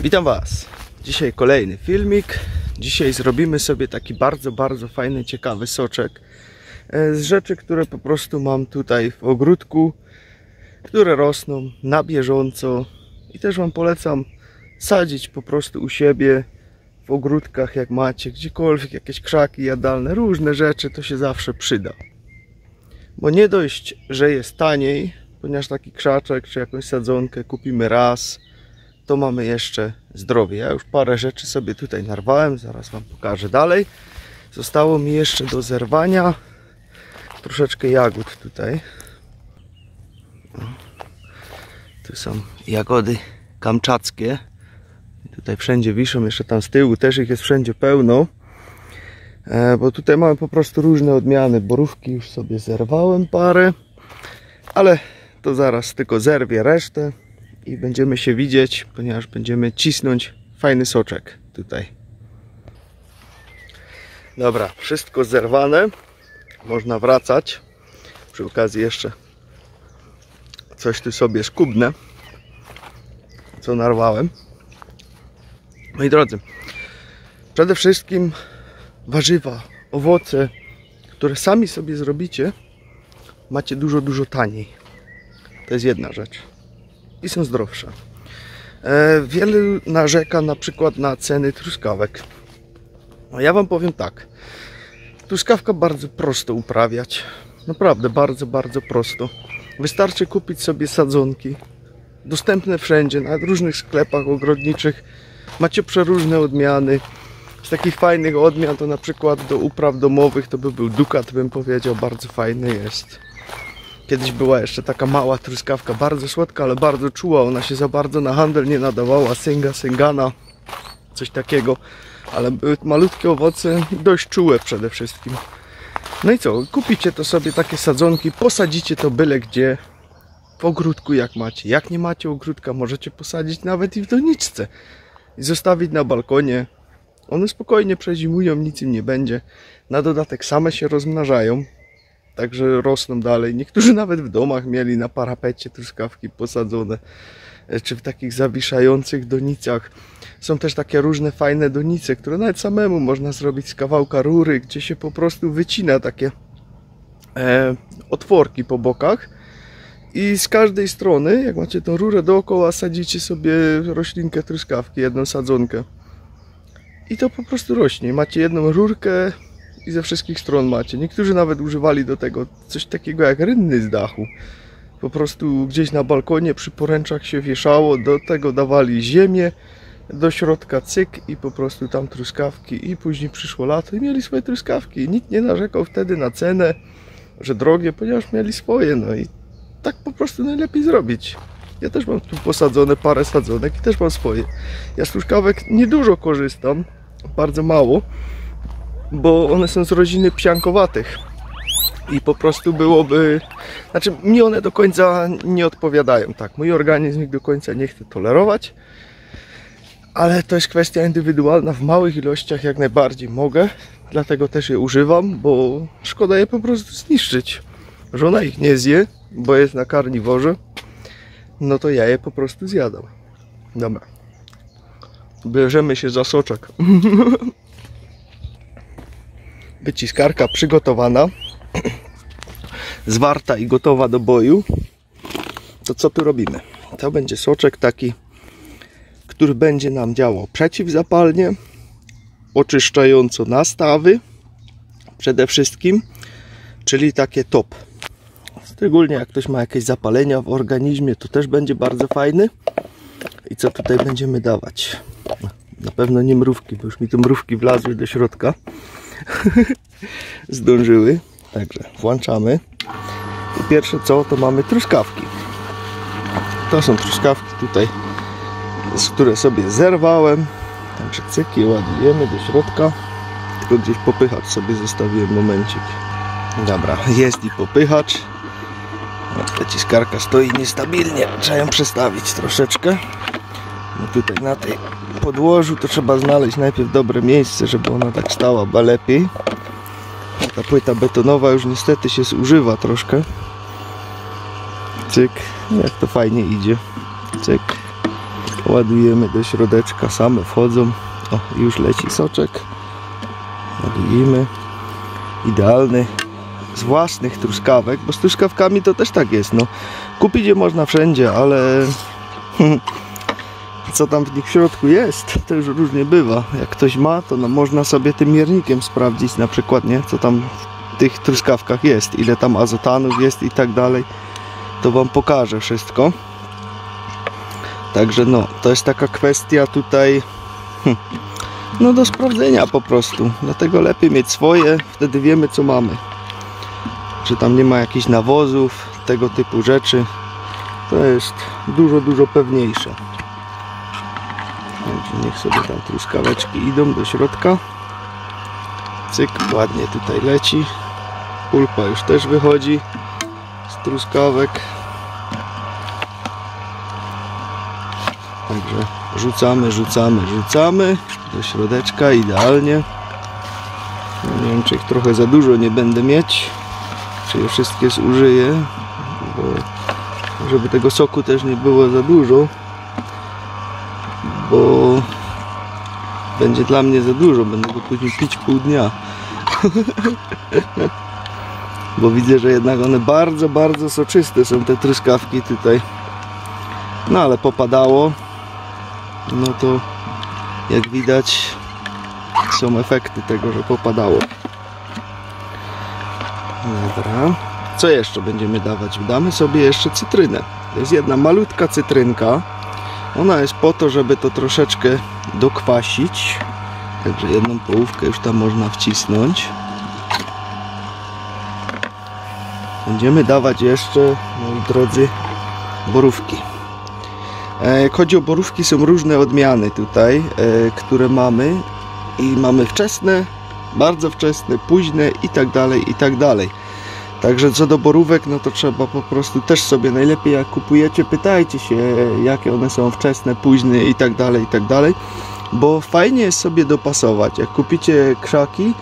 Witam Was. Dzisiaj kolejny filmik. Dzisiaj zrobimy sobie taki bardzo fajny, ciekawy soczek z rzeczy, które po prostu mam tutaj w ogródku, które rosną na bieżąco i też Wam polecam sadzić po prostu u siebie w ogródkach, jak macie gdziekolwiek jakieś krzaki jadalne, różne rzeczy, to się zawsze przyda. Bo nie dość, że jest taniej, ponieważ taki krzaczek czy jakąś sadzonkę kupimy raz, to mamy jeszcze zdrowie. Ja już parę rzeczy sobie tutaj narwałem, zaraz Wam pokażę dalej. Zostało mi jeszcze do zerwania troszeczkę jagód tutaj. Tu są jagody kamczackie. Tutaj wszędzie wiszą, jeszcze tam z tyłu też ich jest wszędzie pełno. Bo tutaj mamy po prostu różne odmiany. Borówki już sobie zerwałem parę, ale to zaraz tylko zerwię resztę i będziemy się widzieć, ponieważ będziemy cisnąć fajny soczek tutaj. Dobra, wszystko zerwane, można wracać. Przy okazji jeszcze coś tu sobie skubnę, co narwałem. Moi drodzy, przede wszystkim warzywa, owoce, które sami sobie zrobicie, macie dużo taniej. To jest jedna rzecz. I są zdrowsze. Wielu narzeka na przykład na ceny truskawek. No ja Wam powiem tak. Truskawka bardzo prosto uprawiać. Naprawdę bardzo prosto. Wystarczy kupić sobie sadzonki. Dostępne wszędzie, na różnych sklepach ogrodniczych. Macie przeróżne odmiany. Z takich fajnych odmian to na przykład do upraw domowych to by był Dukat, bym powiedział. Bardzo fajny jest. Kiedyś była jeszcze taka mała truskawka, bardzo słodka, ale bardzo czuła. Ona się za bardzo na handel nie nadawała. Syngana, coś takiego. Ale były malutkie owoce, dość czułe przede wszystkim. No i co? Kupicie to sobie takie sadzonki, posadzicie to byle gdzie. W ogródku jak macie. Jak nie macie ogródka, możecie posadzić nawet i w doniczce. I zostawić na balkonie. One spokojnie przezimują, nic im nie będzie. Na dodatek same się rozmnażają. Także rosną dalej. Niektórzy nawet w domach mieli na parapecie truskawki posadzone. Czy w takich zawiszających donicach. Są też takie różne fajne donice, które nawet samemu można zrobić z kawałka rury, gdzie się po prostu wycina takie otworki po bokach. I z każdej strony, jak macie tą rurę dookoła, sadzicie sobie roślinkę truskawki, jedną sadzonkę. I to po prostu rośnie. Macie jedną rurkę i ze wszystkich stron macie. Niektórzy nawet używali do tego coś takiego jak rynny z dachu. Po prostu gdzieś na balkonie przy poręczach się wieszało, do tego dawali ziemię, do środka cyk i po prostu tam truskawki. I później przyszło lato i mieli swoje truskawki. I nikt nie narzekał wtedy na cenę, że drogie, ponieważ mieli swoje. No i tak po prostu najlepiej zrobić. Ja też mam tu posadzone parę sadzonek i też mam swoje. Ja z truskawek niedużo korzystam, bardzo mało, bo one są z rodziny psiankowatych i po prostu byłoby, znaczy mi one do końca nie odpowiadają, tak, mój organizm ich do końca nie chce tolerować, ale to jest kwestia indywidualna, w małych ilościach jak najbardziej mogę, dlatego też je używam, bo szkoda je po prostu zniszczyć. Żona ich nie zje, bo jest na karniworze, no to ja je po prostu zjadam. Dobra, bierzemy się za soczek. Wyciskarka przygotowana, zwarta i gotowa do boju. To co tu robimy? To będzie soczek taki, który będzie nam działał przeciwzapalnie, oczyszczająco nastawy przede wszystkim, czyli takie top. Szczególnie jak ktoś ma jakieś zapalenia w organizmie, to też będzie bardzo fajny. I co tutaj będziemy dawać? Na pewno nie mrówki, bo już mi tu mrówki wlazły do środka. Zdążyły. Także włączamy. I pierwsze co, to mamy truskawki. To są truskawki tutaj, które sobie zerwałem. Także cyki ładujemy do środka. Tylko gdzieś popychacz sobie zostawiłem momencik. Dobra, jest i popychacz. Wyciskarka stoi niestabilnie. Trzeba ją przestawić troszeczkę. No tutaj na tej podłożu to trzeba znaleźć najpierw dobre miejsce, żeby ona tak stała lepiej. Ta płyta betonowa już niestety się zużywa troszkę. Cyk, jak to fajnie idzie. Cyk. Ładujemy do środeczka, same wchodzą. O, już leci soczek. Ładujemy. Idealny z własnych truskawek, bo z truskawkami to też tak jest. No, kupić je można wszędzie, ale co tam w nich w środku jest, to już różnie bywa. Jak ktoś ma, to no, można sobie tym miernikiem sprawdzić na przykład, nie, co tam w tych truskawkach jest, ile tam azotanów jest i tak dalej. To wam pokażę wszystko. Także no, to jest taka kwestia tutaj no do sprawdzenia po prostu. Dlatego lepiej mieć swoje, wtedy wiemy co mamy. Czy tam nie ma jakichś nawozów, tego typu rzeczy. To jest dużo pewniejsze. Także niech sobie tam truskaweczki idą do środka. Cyk, ładnie tutaj leci. Pulpa już też wychodzi z truskawek. Także rzucamy do środeczka idealnie. Nie wiem, czy ich trochę za dużo nie będę mieć, czy je wszystkie zużyję, bo żeby tego soku też nie było za dużo, bo będzie dla mnie za dużo, będę go później pić pół dnia. Bo widzę, że jednak one bardzo soczyste są, te truskawki tutaj. No ale popadało, no to jak widać są efekty tego, że popadało. Dobra. Co jeszcze będziemy dawać? Damy sobie jeszcze cytrynę. To jest jedna malutka cytrynka. Ona jest po to, żeby to troszeczkę dokwasić. Także jedną połówkę już tam można wcisnąć. Będziemy dawać jeszcze, moi drodzy, borówki. Jak chodzi o borówki, są różne odmiany tutaj, które mamy. I mamy wczesne, bardzo wczesne, późne i tak dalej. Także co do borówek, no to trzeba po prostu też sobie najlepiej jak kupujecie, pytajcie się jakie one są wczesne, późne i tak dalej, bo fajnie jest sobie dopasować. Jak kupicie krzaki,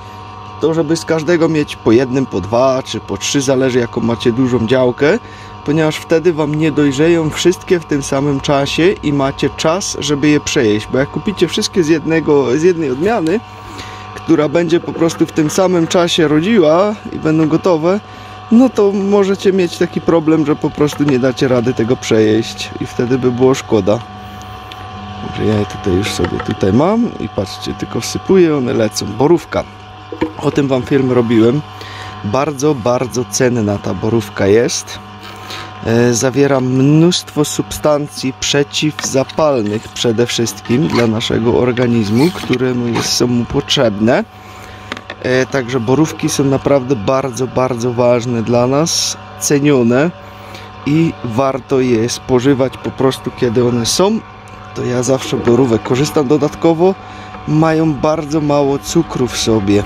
to żeby z każdego mieć po jednym, po dwa czy po trzy, zależy jaką macie dużą działkę, ponieważ wtedy wam nie dojrzeją wszystkie w tym samym czasie i macie czas, żeby je przejeść, bo jak kupicie wszystkie z jednej odmiany, która będzie po prostu w tym samym czasie rodziła i będą gotowe, no to możecie mieć taki problem, że po prostu nie dacie rady tego przejeść i wtedy by było szkoda. Także ja je tutaj już sobie mam i patrzcie, tylko wsypuję, one lecą. Borówka. O tym wam film robiłem. Bardzo cenna ta borówka jest. Zawiera mnóstwo substancji przeciwzapalnych przede wszystkim dla naszego organizmu, które są mu potrzebne. Także borówki są naprawdę bardzo ważne dla nas, cenione i warto je spożywać po prostu kiedy one są. To ja zawsze borówek korzystam. Dodatkowo mają bardzo mało cukru w sobie,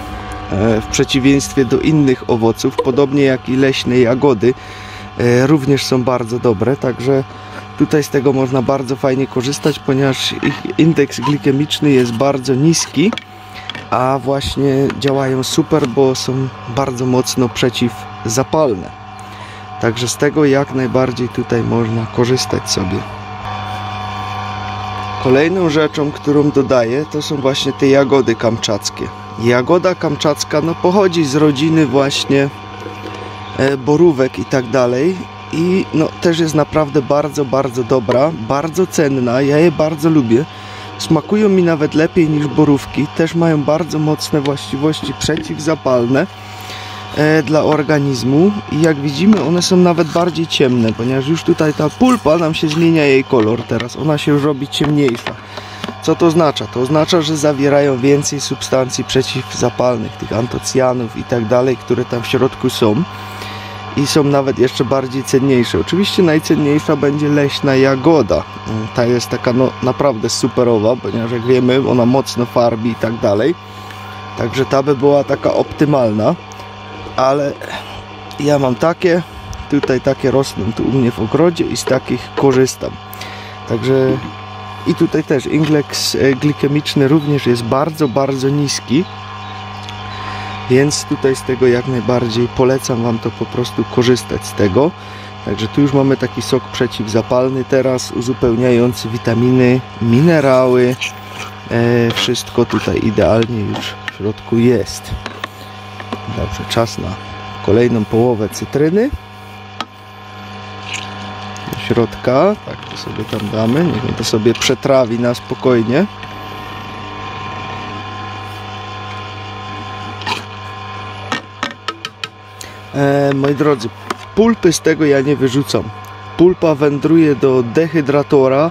w przeciwieństwie do innych owoców, podobnie jak i leśne jagody. Również są bardzo dobre, także tutaj z tego można bardzo fajnie korzystać, ponieważ ich indeks glikemiczny jest bardzo niski, a właśnie działają super, bo są bardzo mocno przeciwzapalne. Także z tego jak najbardziej tutaj można korzystać sobie. Kolejną rzeczą, którą dodaję, to są właśnie te jagody kamczackie. Jagoda kamczacka no, pochodzi z rodziny właśnie borówek i tak dalej i no, też jest naprawdę bardzo dobra, bardzo cenna, ja je bardzo lubię, smakują mi nawet lepiej niż borówki, też mają bardzo mocne właściwości przeciwzapalne dla organizmu i jak widzimy one są nawet bardziej ciemne, ponieważ już tutaj ta pulpa nam się zmienia jej kolor teraz, ona się już robi ciemniejsza. Co to oznacza? To oznacza, że zawierają więcej substancji przeciwzapalnych, tych antocjanów i tak dalej, które tam w środku są i są nawet jeszcze bardziej cenniejsze. Oczywiście najcenniejsza będzie leśna jagoda. Ta jest taka no, naprawdę superowa, ponieważ jak wiemy ona mocno farbi i tak dalej. Także ta by była taka optymalna, ale ja mam takie, tutaj takie rosną tu u mnie w ogrodzie i z takich korzystam. Także i tutaj też indeks glikemiczny również jest bardzo niski, więc tutaj z tego jak najbardziej polecam wam to po prostu korzystać z tego. Także tu już mamy taki sok przeciwzapalny teraz, uzupełniający witaminy, minerały. Wszystko tutaj idealnie już w środku jest. Dobrze, czas na kolejną połowę cytryny. Do środka, tak to sobie tam damy, niech on to sobie przetrawi na spokojnie. Moi drodzy, pulpy z tego ja nie wyrzucam. Pulpa wędruje do dehydratora,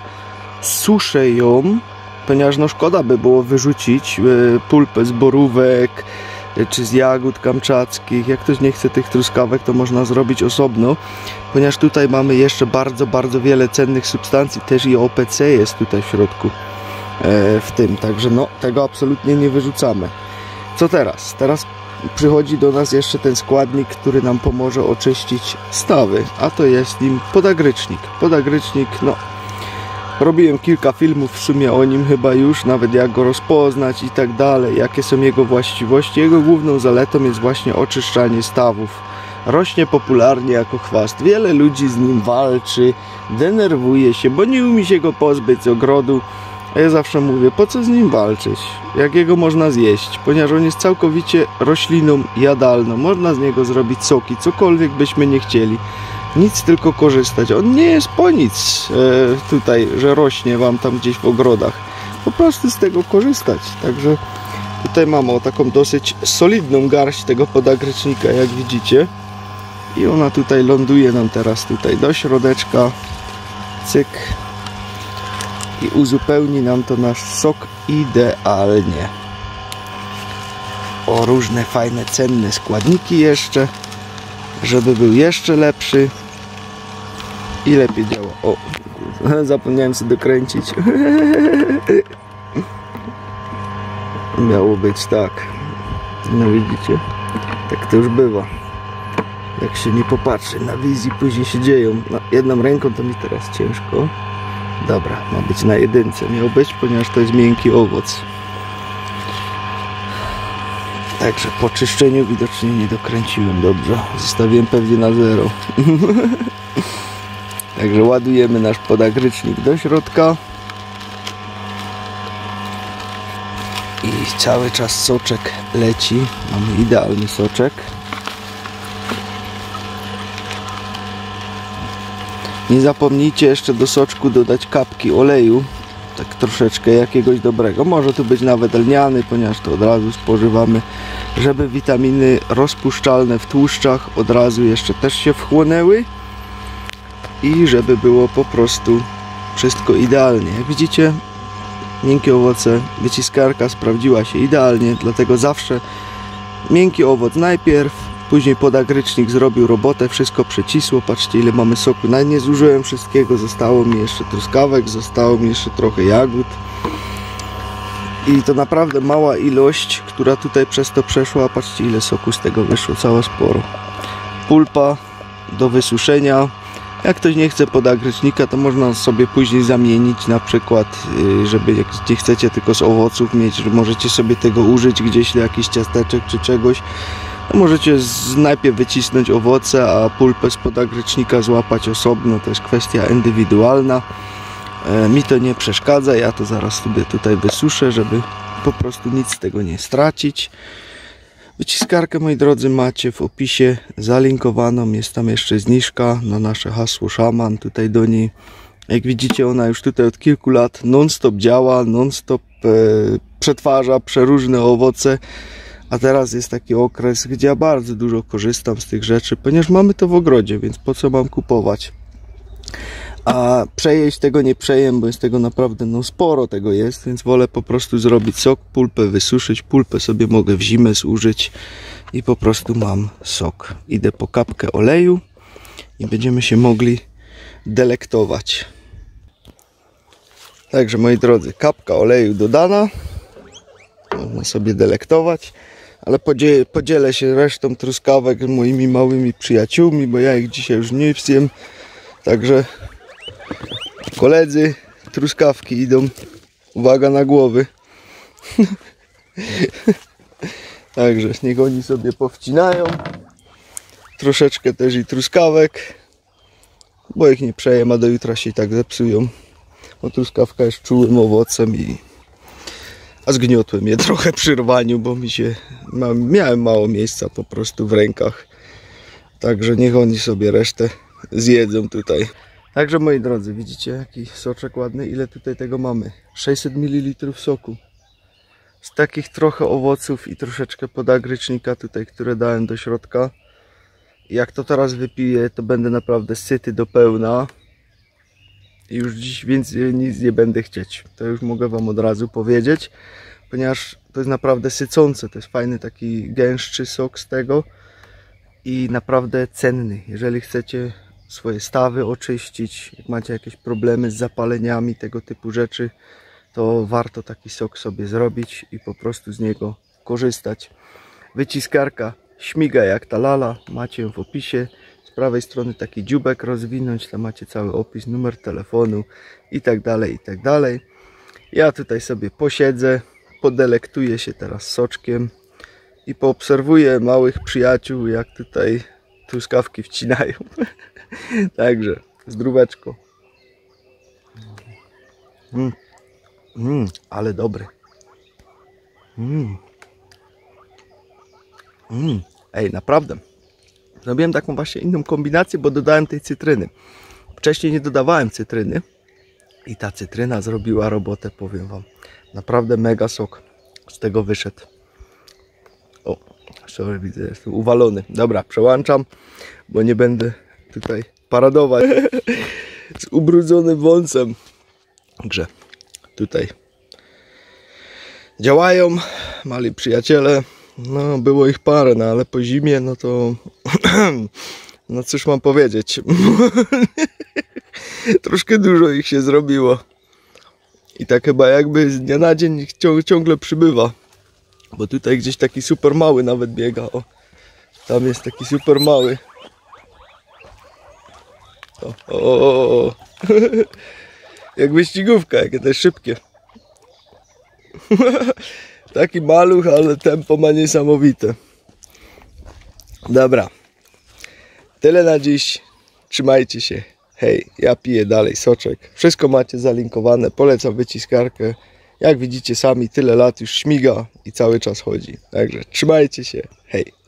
suszę ją, ponieważ no szkoda by było wyrzucić pulpę z borówek czy z jagód kamczackich. Jak ktoś nie chce tych truskawek, to można zrobić osobno, ponieważ tutaj mamy jeszcze bardzo wiele cennych substancji, też i OPC jest tutaj w środku w tym, także no tego absolutnie nie wyrzucamy. Co teraz? Teraz przychodzi do nas jeszcze ten składnik, który nam pomoże oczyścić stawy, a to jest nim podagrycznik. Podagrycznik, no robiłem kilka filmów w sumie o nim chyba już, nawet jak go rozpoznać i tak dalej, jakie są jego właściwości. Jego główną zaletą jest właśnie oczyszczanie stawów. Rośnie popularnie jako chwast. Wiele ludzi z nim walczy, denerwuje się, bo nie umie się go pozbyć z ogrodu. A ja zawsze mówię, po co z nim walczyć, jak jego można zjeść, ponieważ on jest całkowicie rośliną jadalną. Można z niego zrobić soki, cokolwiek byśmy nie chcieli. Nic, tylko korzystać. On nie jest po nic tutaj, że rośnie wam tam gdzieś w ogrodach. Po prostu z tego korzystać. Także tutaj mamy o taką dosyć solidną garść tego podagrycznika, jak widzicie. I ona tutaj ląduje nam teraz tutaj do środeczka. Cyk. I uzupełni nam to nasz sok idealnie. O różne fajne, cenne składniki jeszcze, żeby był jeszcze lepszy i lepiej działa. O, zapomniałem sobie dokręcić. Miało być tak. No widzicie, tak to już bywa. Jak się nie popatrzy na wizji, później się dzieją. No, jedną ręką to mi teraz ciężko. Dobra, ma być na jedynce, miał być, ponieważ to jest miękki owoc. Także po czyszczeniu widocznie nie dokręciłem dobrze. Zostawiłem pewnie na 0. Także ładujemy nasz podagrycznik do środka. I cały czas soczek leci. Mamy idealny soczek. Nie zapomnijcie jeszcze do soczku dodać kapki oleju, tak troszeczkę jakiegoś dobrego. Może tu być nawet lniany, ponieważ to od razu spożywamy, żeby witaminy rozpuszczalne w tłuszczach od razu jeszcze też się wchłonęły i żeby było po prostu wszystko idealnie. Jak widzicie, miękkie owoce, wyciskarka sprawdziła się idealnie, dlatego zawsze miękki owoc najpierw, później podagrycznik zrobił robotę, wszystko przecisło. Patrzcie, ile mamy soku. Nawet nie zużyłem wszystkiego, zostało mi jeszcze truskawek, zostało mi jeszcze trochę jagód. I to naprawdę mała ilość, która tutaj przez to przeszła. Patrzcie, ile soku z tego wyszło, całe sporo. Pulpa do wysuszenia. Jak ktoś nie chce podagrycznika, to można sobie później zamienić, na przykład, żeby jak nie chcecie tylko z owoców mieć, że możecie sobie tego użyć gdzieś do jakichś ciasteczek czy czegoś. Możecie najpierw wycisnąć owoce, a pulpę z podagrycznika złapać osobno. To jest kwestia indywidualna. Mi to nie przeszkadza. Ja to zaraz sobie tutaj wysuszę, żeby po prostu nic z tego nie stracić. Wyciskarkę, moi drodzy, macie w opisie zalinkowaną. Jest tam jeszcze zniżka na nasze hasło Szaman. Tutaj do niej, jak widzicie, ona już tutaj od kilku lat non-stop działa, non-stop przetwarza przeróżne owoce. A teraz jest taki okres, gdzie ja bardzo dużo korzystam z tych rzeczy, ponieważ mamy to w ogrodzie, więc po co mam kupować? A przejeść tego nie przejem, bo jest tego naprawdę no sporo tego jest, więc wolę po prostu zrobić sok, pulpę wysuszyć, pulpę sobie mogę w zimę zużyć i po prostu mam sok. Idę po kapkę oleju i będziemy się mogli delektować. Także, moi drodzy, kapka oleju dodana, można sobie delektować. Ale podzielę się resztą truskawek z moimi małymi przyjaciółmi, bo ja ich dzisiaj już nie zjem. Także koledzy, truskawki idą. Uwaga na głowy. Także niech oni sobie powcinają. Troszeczkę też i truskawek. bo ich nie przejem, a do jutra się i tak zepsują. Bo truskawka jest czułym owocem a zgniotłem je trochę przy rwaniu, bo miałem mało miejsca po prostu w rękach. Także niech oni sobie resztę zjedzą tutaj. Także moi drodzy, widzicie jaki soczek ładny? Ile tutaj tego mamy? 600 ml soku. Z takich trochę owoców i troszeczkę podagrycznika tutaj, które dałem do środka. Jak to teraz wypiję, to będę naprawdę syty do pełna. I już dziś więcej nic nie będę chcieć. To już mogę wam od razu powiedzieć. Ponieważ to jest naprawdę sycące. To jest fajny taki gęstszy sok z tego. I naprawdę cenny. Jeżeli chcecie swoje stawy oczyścić, jak macie jakieś problemy z zapaleniami, tego typu rzeczy, to warto taki sok sobie zrobić i po prostu z niego korzystać. Wyciskarka śmiga jak ta lala, macie ją w opisie. Z prawej strony taki dziubek rozwinąć, tam macie cały opis, numer telefonu i tak dalej, i tak dalej. Ja tutaj sobie posiedzę, podelektuję się teraz soczkiem i poobserwuję małych przyjaciół, jak tutaj truskawki wcinają. Także zdróweczko. Ale dobry. Ej, naprawdę. Zrobiłem taką właśnie inną kombinację, bo dodałem tej cytryny. Wcześniej nie dodawałem cytryny i ta cytryna zrobiła robotę, powiem wam. Naprawdę mega sok z tego wyszedł. O, sorry, widzę, jestem uwalony. Dobra, przełączam, bo nie będę tutaj paradować z ubrudzonym wąsem. Także tutaj działają mali przyjaciele. No, było ich parę, no ale po zimie, no to no cóż mam powiedzieć. Troszkę dużo ich się zrobiło. I tak chyba jakby z dnia na dzień ich ciągle przybywa. Bo tutaj gdzieś taki super mały nawet biega. O, tam jest taki super mały. O. Jak wyścigówka, jakie to jest szybkie. Taki maluch, ale tempo ma niesamowite. Dobra. Tyle na dziś. Trzymajcie się. Hej, ja piję dalej soczek. Wszystko macie zalinkowane. Polecam wyciskarkę. Jak widzicie sami, tyle lat już śmiga i cały czas chodzi. Także trzymajcie się. Hej.